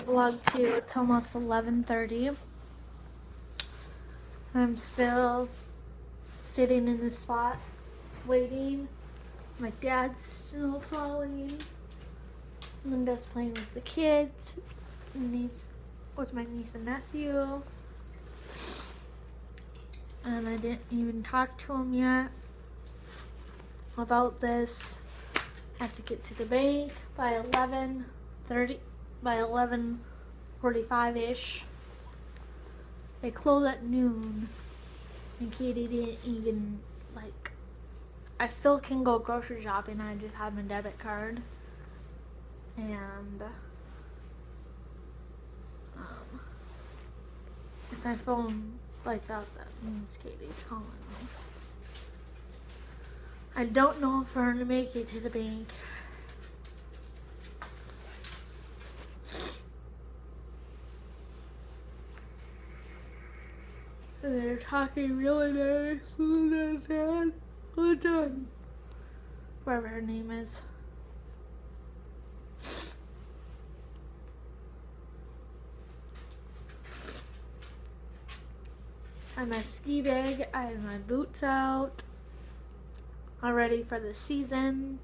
vlog too. It's almost 11:30. I'm still sitting in the spot waiting. My dad's snow plowing. Linda's playing with the kids. With my niece and nephew. And I didn't even talk to him yet about this. I have to get to the bank by 11:45-ish. They close at noon. And Katie didn't even, I still can go grocery shopping. I just have my debit card. And if my phone lights out, that means Katie's calling me. I don't know if we're gonna make it to the bank. So they're talking really nice. Well done. Whatever her name is. I have my ski bag. I have my boots out. All ready for the season.